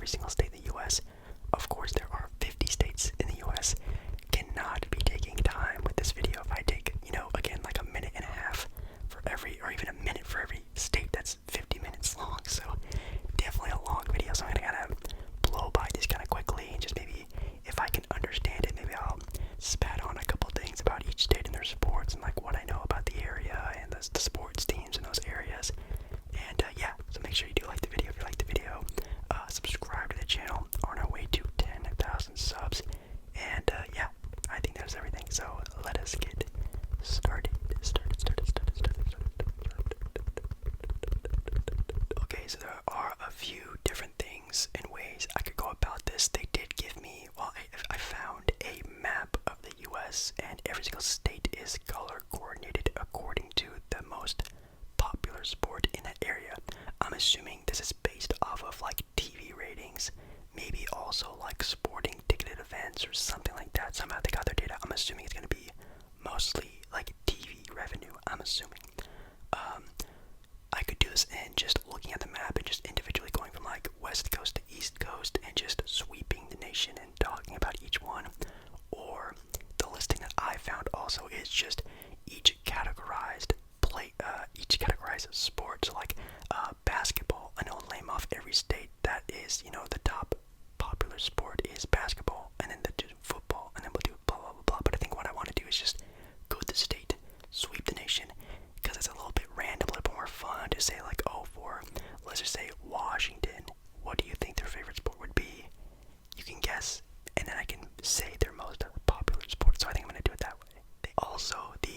every single state in the U.S. Of course, there are 50 states in the U.S. Cannot be taking time with this video. If I take, again, like a minute and a half for every, or even a minute for every state, that's 50 minutes long. So definitely a long video. So I'm gonna kind of blow by this kind of quickly, and just maybe if I can understand it, maybe I'll spat on a couple things about each state and their sports, and like what I know about the area and the sports teams in those areas. And yeah, so make sure you do like the video if you like the video. Subscribe to the channel. On our way to 10,000 subs. And yeah, I think that's everything. So let us get started. Okay, so there are a few different things and ways I could go about this. They did give me, well, I found a map of the US, and every single state is color coordinated according to the most popular sport in that area. I'm assuming this is based off of like TV ratings, maybe also like sporting ticketed events or something like that. Somehow they got their data. I'm assuming it's going to be mostly like TV revenue, I'm assuming. I could do this in just looking at the map and just individually going from like west coast to east coast and just sweeping the nation and talking about each one. Or the listing that I found also is just each categorized sport. So like basketball, and it'll name off every state that is, the top popular sport is basketball, and then they'll do football, and then we'll do blah blah blah blah. But I think what I want to do is just go to the state, sweep the nation, because it's a little bit random, a little bit more fun to say like, oh, for let's just say Washington, what do you think their favorite sport would be? You can guess, and then I can say their most popular sport. So I think I'm gonna do it that way. Also, the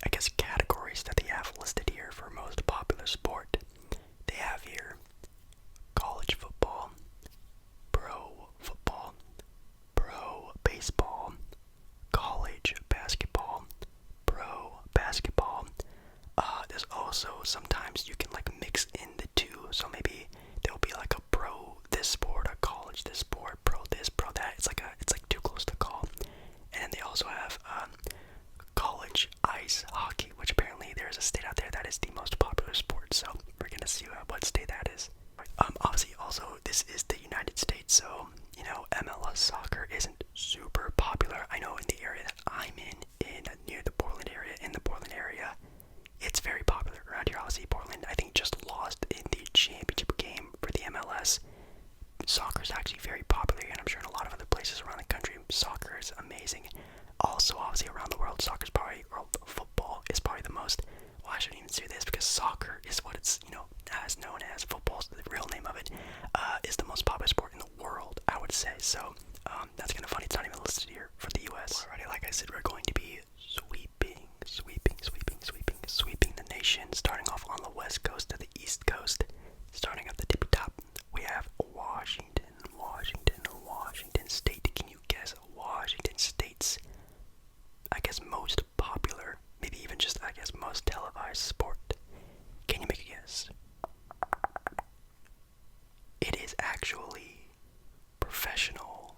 I guess categories that they have listed here for most popular sport, they have here college football, pro football, pro baseball, college basketball, pro basketball. There's also sometimes you can like mix in the two, so maybe there'll be like a pro this sport, a college this sport, pro this, pro that. It's like too close to call. And then they also have college ice hockey, which apparently there's a state out there that is the most popular sport. So we're gonna see what state that is. Obviously, also this is the United States, so MLS soccer isn't super popular. I know in the area that I'm in near the Portland area, it's very popular around here. Obviously, Portland, I think, just lost in the championship game for the MLS. Soccer is actually very popular, and I'm sure in a lot of other places around the country, soccer is amazing. Also, obviously, around the world, football is probably the most. Well, I shouldn't even say this because soccer is what it's, as known as. Football's the real name of it. Is the most popular sport in the world, I would say. So, that's kind of funny. It's not even listed here for the U.S. Alrighty, like I said, we're going to be sweeping the nation, starting off on the west coast to the east coast. Starting at the tippy top, we have Washington State. Can you guess Washington State's, I guess, most popular, maybe even just, I guess, most televised sport? Can you make a guess? It is actually professional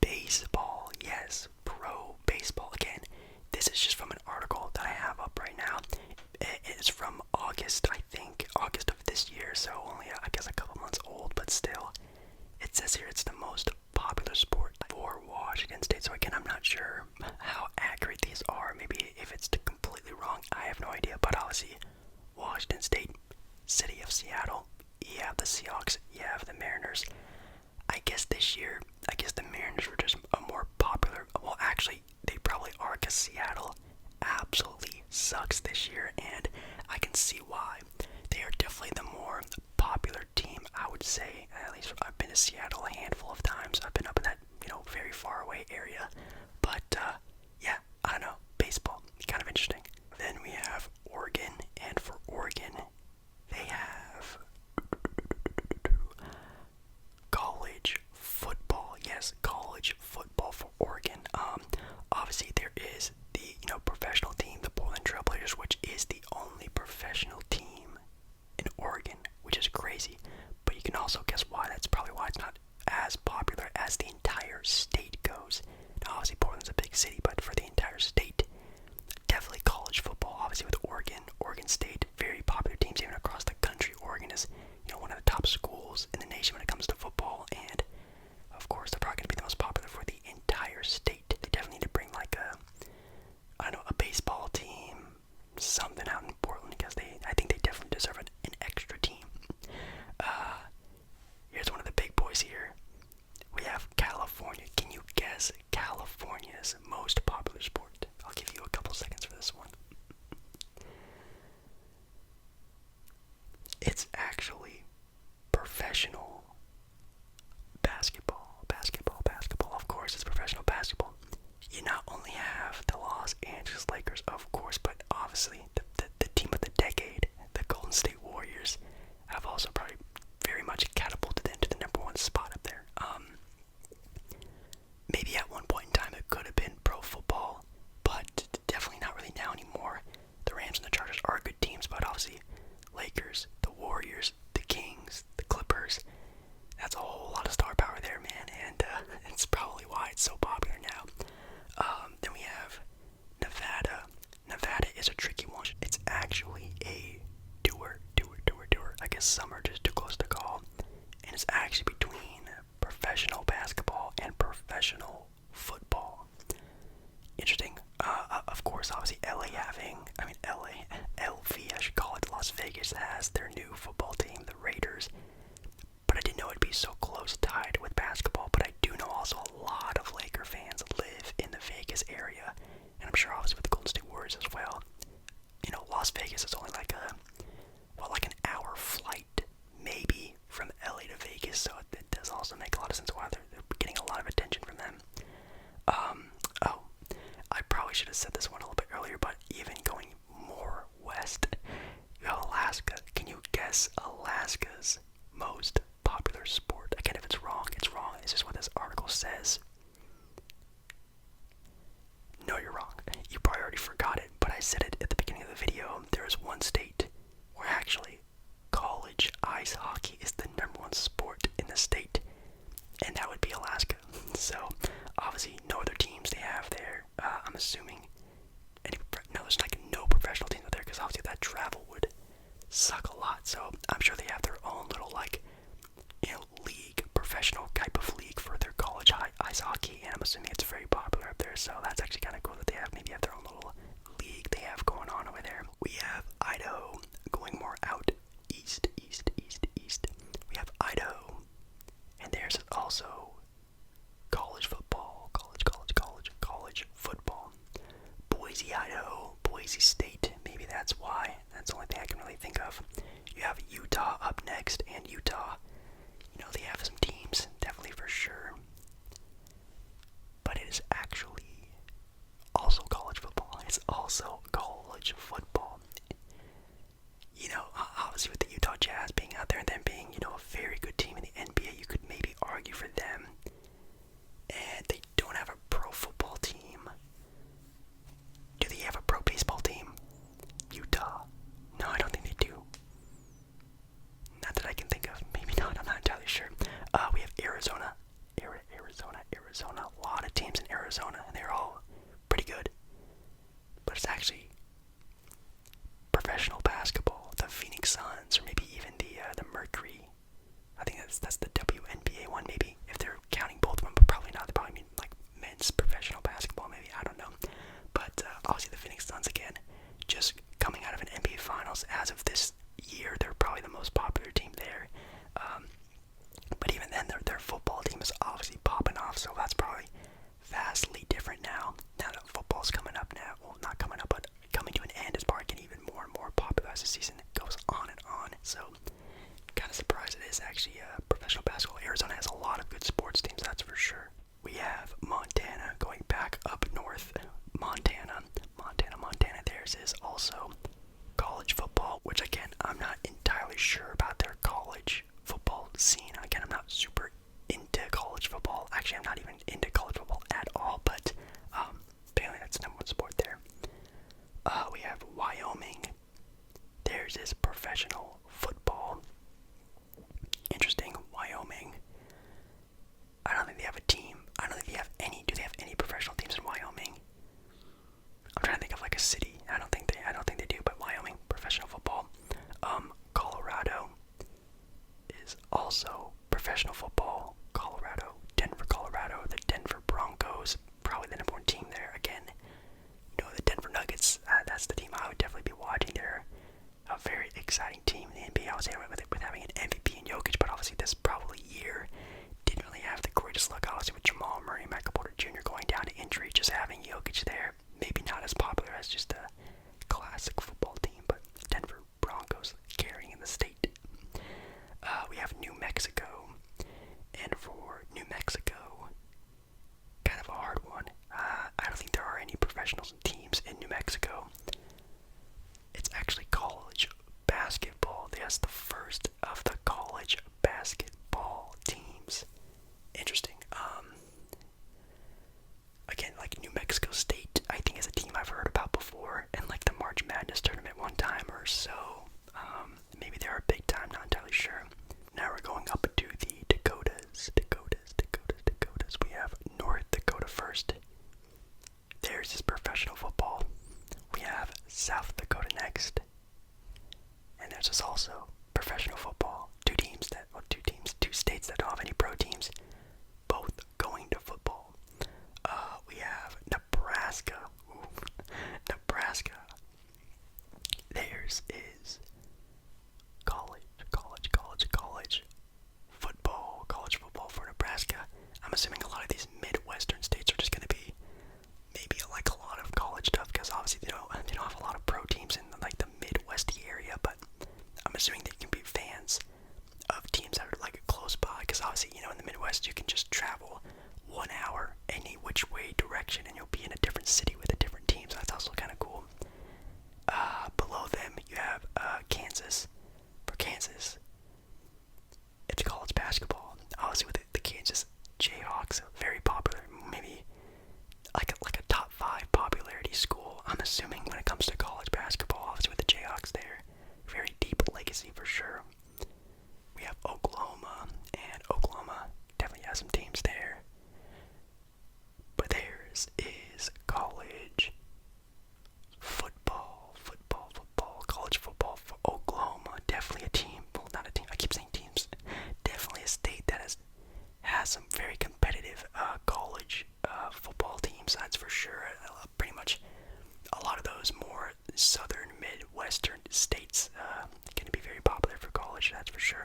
baseball. Yes, pro baseball. Again, this is just from an article that I have up right now. It is from August, I think, August of this year, so only, I guess, a couple months old, but still. It says here it's the most popular sport for Washington State. So again, I'm not sure how accurate these are. Maybe if it's completely wrong, I have no idea. But obviously, Washington State, city of Seattle, you have the Seahawks, you have the Mariners. I guess this year, the Mariners were just a more popular. Well, actually, they probably are, because Seattle absolutely sucks this year, and I can see why. They are definitely the more popular team, I would say. At least I've been to Seattle a handful of times. I've been up in that, very far away area. But, yeah, I don't know. Baseball, kind of interesting. Then we have Oregon, and for Oregon, they have college football. Yes, college football for Oregon. Obviously there is the, professional team, the Portland Trailblazers, which is the only professional team in Oregon, which is crazy. But you can also guess why. That's probably why it's not as popular as the entire state goes. Now, obviously Portland's a big city, but for the entire state, definitely college football. Obviously with Oregon State, very popular teams even across the country. Oregon is, one of the top schools in the nation when it comes to football. guess some are just too close to call. And it's actually between professional basketball and professional football. Interesting. Of course, obviously LV, I should call it, Las Vegas has their new football team, the Raiders. But I didn't know it'd be so close tied with basketball. But I do know also a lot of Laker fans live in the Vegas area. And I'm sure obviously with the Golden State Warriors as well. You know, Las Vegas is only like an hour flight, maybe, from LA to Vegas. So it does also make a lot of sense why they're getting a lot of attention from them. I probably should have said this one a little bit earlier, but even going more west, you have Alaska. Can you guess Alaska's most popular sport? Again, if it's wrong, it's wrong. It's just what this article says. No, you're wrong. You probably already forgot it, but I said it at the beginning of the video. There is one state where actually college ice hockey is the #1 sport in the state, and that would be Alaska. So, obviously, no other teams they have there. I'm assuming there's like no professional teams out there, because obviously that travel would suck a lot. So I'm sure they have their own little league, professional type of league for their college ice hockey, and I'm assuming it's very popular up there. So that's actually kind of cool that they maybe have their own little league they have going on over there. We have Idaho going more out east. We have Idaho, and there's also college football, college football. Boise, Idaho, Boise State, maybe that's why. That's the only thing I can really think of. You have Utah up next, and Utah, they have some teams, definitely for sure. But it is actually also college football. It's also college football. Obviously with the Utah Jazz being out there and them being, a very good team in the NBA, you could maybe argue for them. And they don't have a pro football team. Do they have a pro baseball team? Utah? No, I don't think they do. Not that I can think of. Maybe not. I'm not entirely sure. We have Arizona. Arizona. A lot of teams in Arizona, and they're all pretty good. But it's actually professional basketball. The Phoenix Suns, or maybe even the Mercury. I think that's the WNBA one, maybe, if they're counting both of them, but probably not. They probably mean like men's professional basketball, maybe. I don't know. But obviously the Phoenix Suns, again, just coming out of an NBA Finals as of this year, they're probably the most popular team there. But even then, their football team is obviously popping off, so that's probably vastly different now. Now that football's coming up now, well, not coming up, but coming to an end, it's probably getting even more and more popular as the season goes on and on. So, kind of surprised it is actually professional basketball. Arizona has a lot of good sports teams, that's for sure. We have Montana going back up north. Montana. Theirs is also college football, which again, I'm not entirely sure about their college football scene. Again, I'm not super into college football. Actually, I'm not even into college football at all, but apparently that's the #1 sport there. We have Wyoming. Theirs is professional football. Interesting. Wyoming. I don't think they have a team. I don't think they have any. Do they have any professional teams in Wyoming? I'm trying to think of like a city. I don't think they do, but Wyoming, professional football. Colorado is also professional football. Denver, Colorado. The Denver Broncos, probably the #1 team there. Again, the Denver Nuggets, that's the team I would definitely be watching. They're a very exciting team in the NBA. I was here with having an MVP in Jokic, but obviously this probably year didn't really have the greatest luck, obviously, with Jamal Murray and Michael Porter Jr. going down to injury. Just having Jokic there, maybe not as popular as just a classic football team, but Denver Broncos carrying in the state. We have New Mexico, and for New Mexico, kind of a hard one. I don't think there are any professional teams in New Mexico. It's actually college basketball. That's the first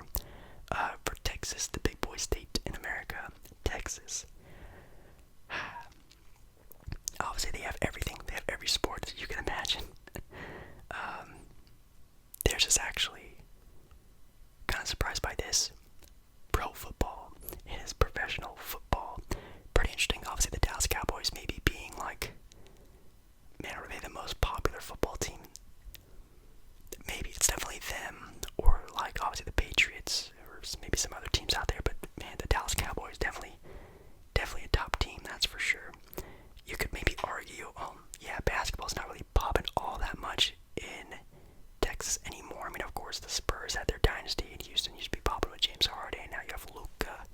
popular. For Texas, the big boy state in America, Texas. Obviously, they have everything. They have every sport that you can imagine. Theirs is actually kind of surprised by this. Pro football. It is professional football. Pretty interesting. Obviously, the Dallas Cowboys maybe being like, man, are they the most popular football team? Maybe it's definitely them, or like obviously the Patriots, or maybe some other teams out there. But man, the Dallas Cowboys definitely a top team. That's for sure. You could maybe argue, yeah, basketball's not really popping all that much in Texas anymore. I mean, of course, the Spurs had their dynasty in Houston. Used to be popular with James Harden. Now you have Luka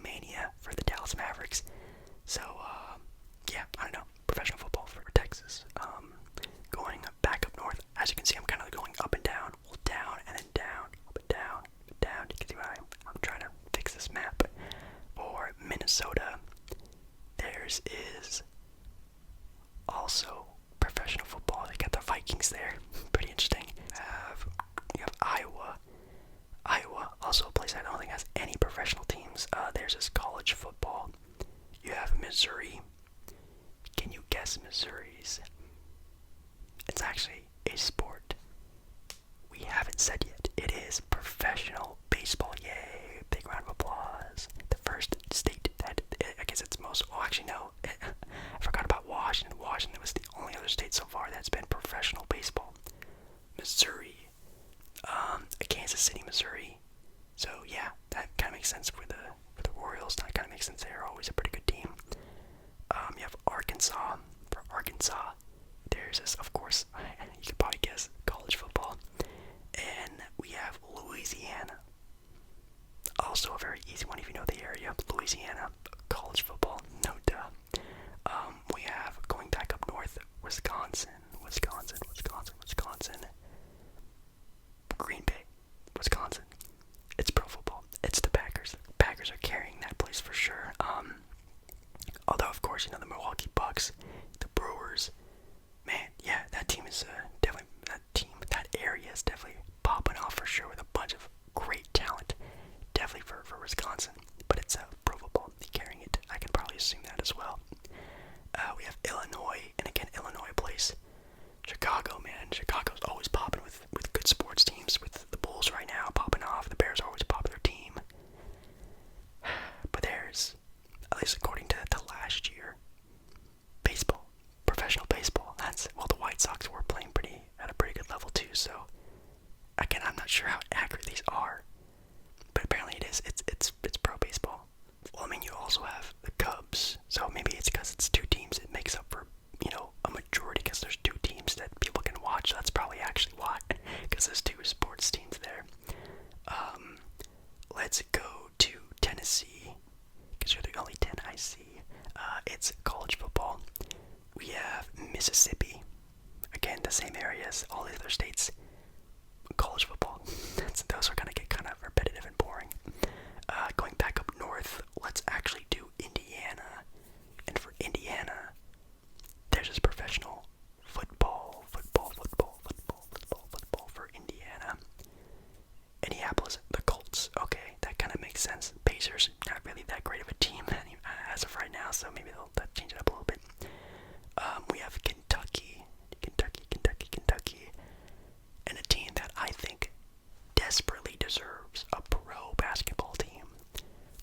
Mania for the Dallas Mavericks. So, yeah, I don't know. Professional football for Texas. Going back up north, as you can see, I'm kind of going up and down. Well, down and then down, up and down, down. You can see why I'm trying to fix this map. For Minnesota, theirs is also professional football. They got the Vikings there. Pretty interesting. You have Iowa. Iowa, also a place I don't think has any professional teams. Theirs is college football. You have Missouri. Can you guess Missouri's? It's actually a sport we haven't said yet. It is professional baseball. Yay! Big round of applause. The first state that, I guess it's most, well actually no, I forgot about Washington. Washington was the only other state so far that's been professional baseball. Missouri. Kansas City, Missouri. So yeah, that kind of makes sense for the Royals. That kind of makes sense. They're always a pretty good team. You have Arkansas. For Arkansas, there's this, of course, you could probably guess, college football. And we have Louisiana. Also a very easy one if you know the area. Louisiana, college football, no duh. We have, going back up north, Wisconsin. Green Bay, Wisconsin. It's pro football. It's the Packers. Packers are carrying that place for sure. Although, of course, you know, the Milwaukee Bucks, the Brewers, man, yeah, that team is definitely, that area is definitely popping off for sure with a bunch of great talent. Definitely for Wisconsin. But it's pro football. They're carrying it. I can probably assume that as well. We have Illinois, and again, Illinois plays Chicago, man. Chicago's always popping with good sports teams. With the Bulls right now popping off. The Bears are always a popular team. But there's, at least according to last year, baseball, professional baseball. That's, well, the White Sox were playing at a pretty good level too. So again, I'm not sure how accurate these are, but apparently it is. It's pro baseball. Well, I mean, you also have the Cubs, so maybe it's because it's two teams. It makes up for, you know, a majority because there's two teams that people can watch. So that's probably actually why, because there's two sports teams there. Let's go to Tennessee, because you're the only 10 I see. It's college football. We have Mississippi. Again, the same areas, all the other states. College football. Those are going to get kind of repetitive and boring. Going back up north, let's actually do Indiana. And for Indiana, there's this professional football for Indiana. Indianapolis, the Colts. Okay, that kind of makes sense. Pacers, not really that great of a team as of right now, so maybe they'll change it up a little bit. We have Kentucky, and a team that I think desperately deserves a pro basketball team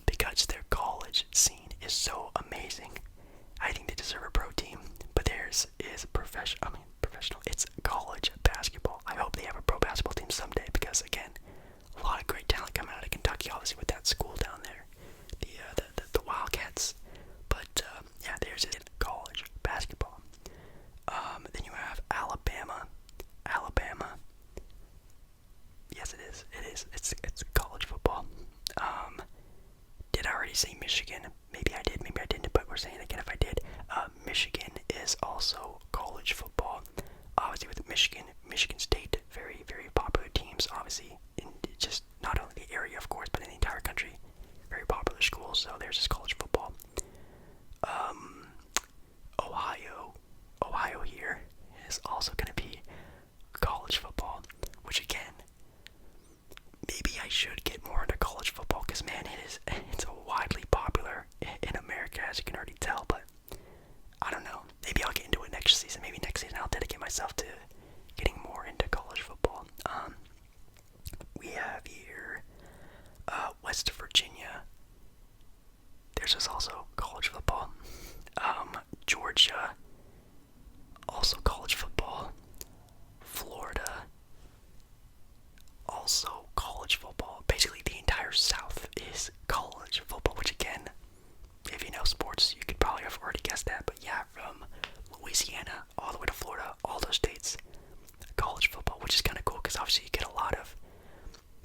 because their college scene is so amazing. I think they deserve a pro team, but theirs is professional. It's college basketball. I hope they have a pro basketball team someday because, again, a lot of great talent coming out of Kentucky, obviously with that school down there, the Wildcats. But yeah, theirs is basically the entire South is college football, which again, if you know sports, you could probably have already guessed that. But yeah, from Louisiana all the way to Florida, all those states, college football, which is kind of cool because obviously you get a lot of,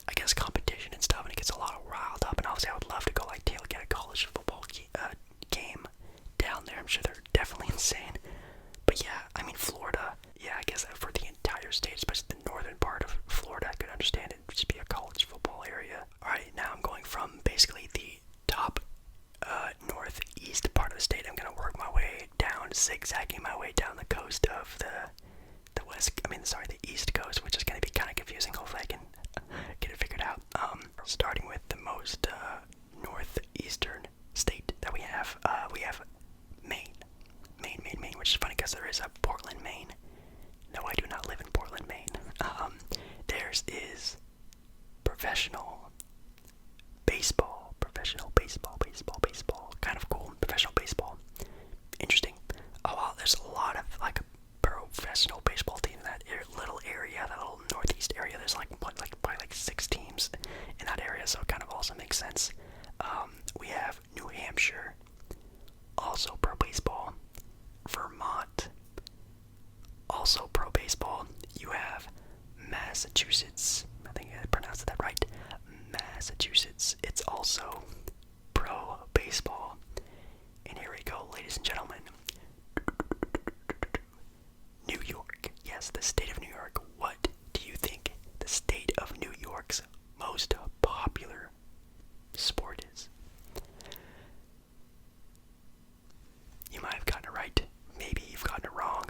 I guess, competition and stuff, and it gets a lot riled up. And obviously I would love to go like tailgate a college football game down there. I'm sure they're definitely insane. But yeah, I mean Florida, yeah, I guess for the entire state, especially the northern part of Florida, I could understand it would just be a college football area. Alright, now I'm going from basically the top northeast part of the state. I'm gonna work my way down, zigzagging my way down the coast of the east coast, which is gonna be kind of confusing. Hopefully I can get it figured out. Starting with the most northeastern state that we have Maine, which is funny because there is a Portland, Maine. No, I do not live in Portland, Maine. Theirs is professional baseball, kind of cool. Professional baseball, interesting. Oh wow, there's a lot of like professional baseball teams in that little area, that little northeast area. There's probably like 6 teams in that area, so it kind of also makes sense. We have New Hampshire, also pro baseball. Vermont, also pro baseball. You have Massachusetts. I think I pronounced that right. Massachusetts. It's also pro baseball. And here we go, ladies and gentlemen. New York. Yes, the state of New York. What do you think the state of New York's most popular sport is? You might have gotten it right. Maybe you've gotten it wrong.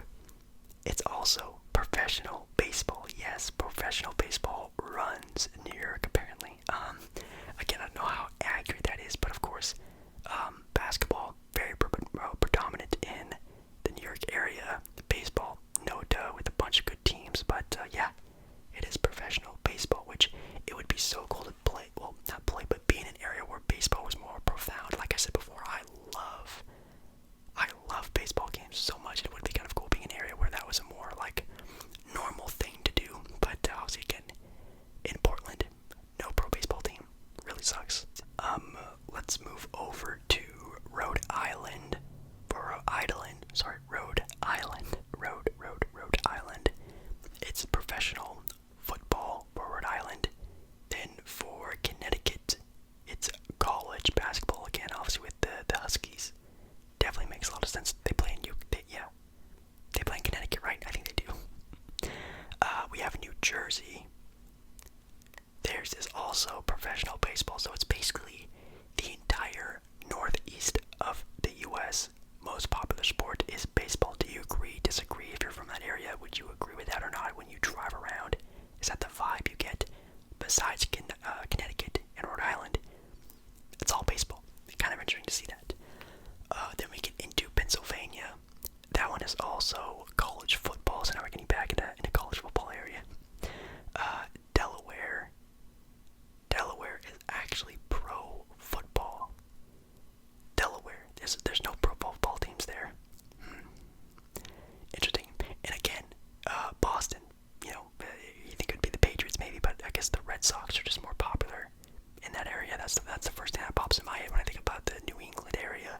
It's also professional baseball. Yes, professional baseball runs in New York, apparently. Again, I don't know how accurate that is, but of course, basketball, very predominant in the New York area. Baseball, no duh, with a bunch of good teams, but yeah, it is professional baseball, which it would be so cool to play, well, not play, but be in an area where baseball was more profound. Like I said before, I love baseball games so much. It would be kind of cool being in an area where that was a more like normal thing to do. But obviously, again, in Portland, no pro baseball team. Really sucks. Let's move over to Rhode Island. Rhode Island. It's professional football for Rhode Island. Then for Connecticut, it's college basketball again, obviously with the Huskies. Definitely makes a lot of sense. They play in Connecticut, right? I think they do. We have New Jersey. Theirs is also professional baseball, so it's basically the entire northeast of the U.S. Most popular sport is baseball. Do you agree, disagree? If you're from that area, would you agree with that or not when you drive around? Is that the vibe you get? Besides Connecticut and Rhode Island, it's all baseball. Kind of interesting to see that. Then we get into Pennsylvania. That one is also college football, so now we're getting back into college football area. Delaware is actually pro football. Delaware, there's no pro football teams there. Interesting. And again, Boston, you think it would be the Patriots maybe, but I guess the Red Sox are just more popular in that area. That's the first thing that pops in my head when I think about the New England area.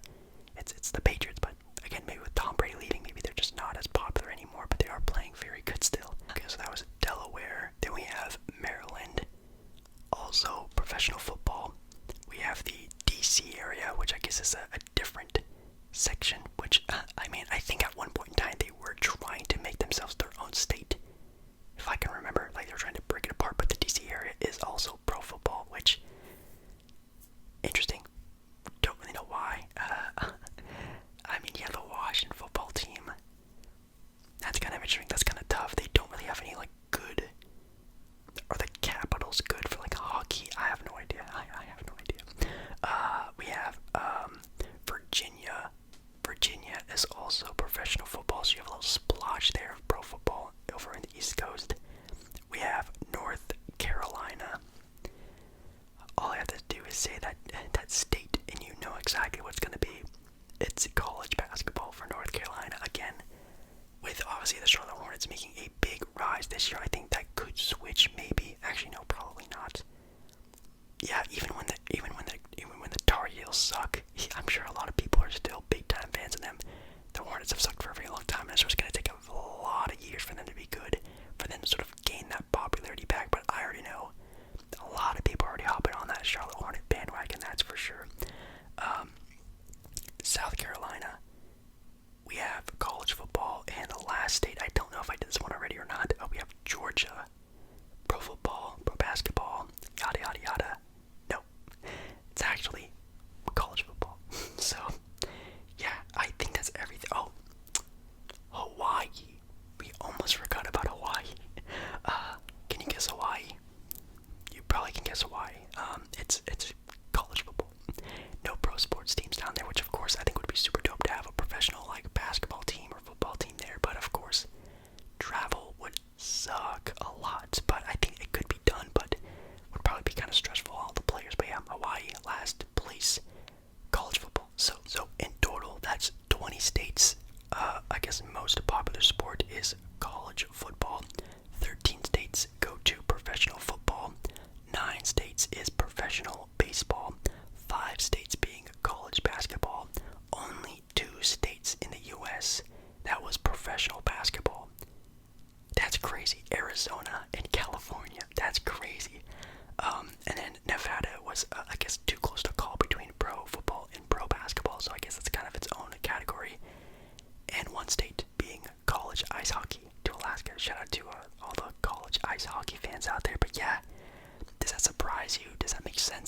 It's the Patriots, but again, maybe with Tom Brady leaving, maybe they're just not as popular anymore, but they are playing very good still. Okay, so that was Delaware. Then we have Maryland, also professional football. We have the DC area, which I guess is a different section, which, I think at one point in time they were trying to make themselves their own state. If I can remember, like they were trying to break it apart, but the DC area is also pro football, which, interesting. Don't really know why. Yeah, the Washington football team. That's kind of interesting. That's kind of tough. They don't really have any like good. Are the Capitals good for like hockey? I have no idea. I have no idea. We have Virginia. Virginia is also professional football, so you have a little splotch there of pro football over in the East Coast. We have North Carolina. All I have to do is say that state, and you know exactly what it's going to be. It's college basketball for North Carolina again. With obviously the Charlotte Hornets making a big rise this year, I think that could switch maybe. Actually, no, probably not.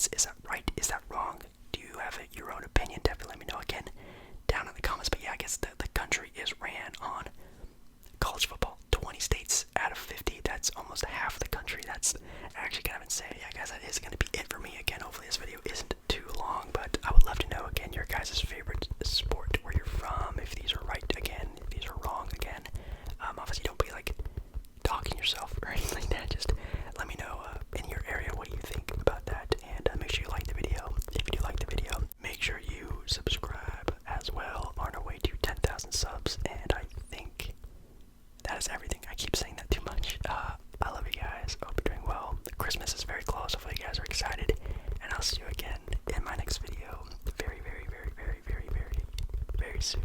wins. Is that right? Is that wrong? Do you have your own opinion? Definitely let me know again down in the comments. But yeah, I guess the country is ran on college football. 20 states out of 50. That's almost half the country. That's actually kind of insane. Yeah, guys, that is going to be it for me. Again, hopefully this video isn't too long, but I would love to know, again, your guys' favorite sport, where you're from, if these are right again, if these are wrong again. Obviously, don't be, like, talking yourself or anything like that. Just let me know in your area what you think about that, and make sure you like the video. If you do like the video, make sure you subscribe as well. On our way to 10,000 subs, and I think that is everything. I keep saying that too much. I love you guys. I hope you're doing well. Christmas is very close. Hopefully you guys are excited, and I'll see you again in my next video very, very, very, very, very, very, very soon.